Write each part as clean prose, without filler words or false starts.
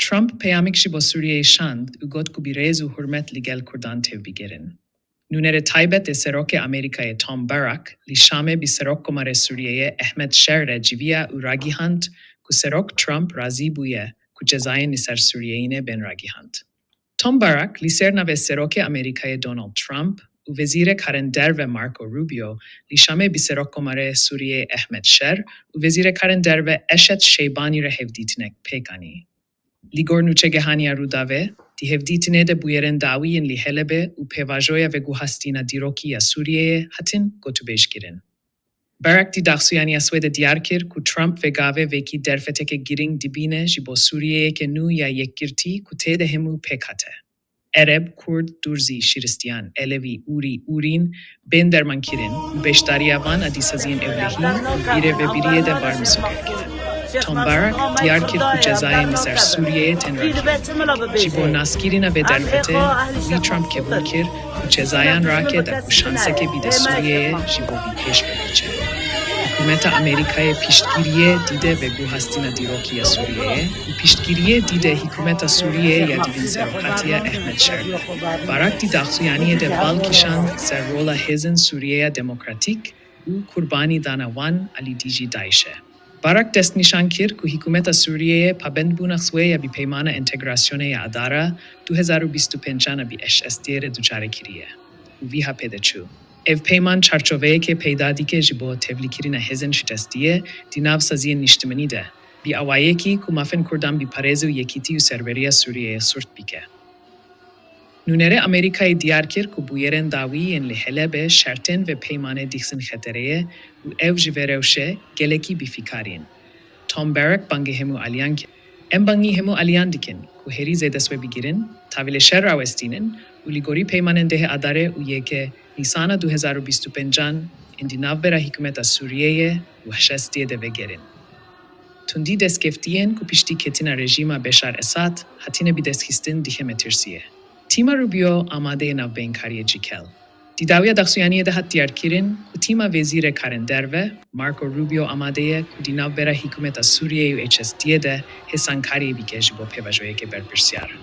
Trump peyamekşi bo Suriye şand u got ku birez u hürmet ligel kurdan tevbigerin. Nunere taybet e seroke Amerika'ye Tom Barak, li şame bi serok komare Suriye'ye Ahmet Şerre civiya u ragihant ku serok Trump razi buye ku cezayen niser Suriye'ine ben ragihant. Tom Barak li serna ve seroke Amerika'ye Donald Trump u vezire Karender ve Marco Rubio li şame bi serok komare Suriye Ahmet Şer u vezire Karender ve Eşet Şeybani re hevditinek pekani. Ligor nuçegehania rudave, di hevditine de buyeren dawiyen li helebe u pevajoya ve guhastina diroki ya Suriye'ye hatin gotubeş girin. Barak di daxuyani aswede diyarkir ku Trump ve gave veki derfeteke giring dibine jibo Suriye'ye ke nu ya yekkirti ku te de hemu pekate. Ereb, Kurd, Durzi, Şiristiyan, Elevi, Uri, Urin, ben derman kirin, u beştariya van adisazin evlehi, bire ve biriye de var mısıkerkir. Tom Barak, diyarkir ku cezayen niser Suriye'ye tenrakir. Jibo naskirina ve derfete, vi Trump kebulkir, ku cezayen rake da ku şanseke bide Suriye'ye jibo vi peş vekice. Hükümeta Amerika'ya piştgiriye dide ve guhastina dirokiya Suriye'ye, u piştgiriye dide hükümeta Suriye'ye ya divin serokatiya Ahmet Şer'de. Barak di daxuyaniye de balkişan ser rola hezin Suriye'ya demokratik u kurbani danawan ali diji daişe. Barak dest nişan kir ku hükümeta Suriye'ye pabend bunaxwe ya bi peymana entegrasyone ya adara 2025'ana bi eşestiyere duçare kiriye. U viha pedeçu. Ev peyman çarçoveye ke peydadike jibo tevlikirina hezen şitestiye dinav saziyen niştimeni de. Bi avayeki ku mafen kurdan bi parezu yekiti u serveriya Suriye'ye surt bike. Nunere Amerika'yı diyarkir ku bu yeren dawiyen li helebe şerten ve peymane diksin xetereye u ev jiverevşe geleki bi fikarin. Tom Barak bangi hemu alyan ki. Em bangi hemu alyan dikin ku heri zedeswe bigirin, tavile şerra westinin u ligori peymanen dehe adare u yeke Nisana 2025'an indi navbera hükümeta Suriye'ye u şestiye de vegerin. Tundi deskeftiyen ku pişti ketina rejima Beşar Esad hatine bir deshistin dihemetirsiye. Tima Rubio amade navbein kariye cikel. Didavya daxuyaniye de hat diyarkirin ku tima vezire Karenderve, Marco Rubio amadeye ku di navbera hükümeta Suriye u HSD'ye de hesan kariye bike jibo pevajoye ke berpirsiyar.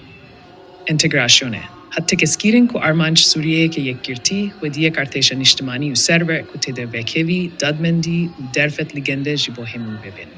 Entegrasyone. Hatta keskirin ku armanç Suriye'ye ke yekkirti ve diye karteşa niştimani u server ku tede vekevi, dadmendi u derfet ligende jibo hemu bebin.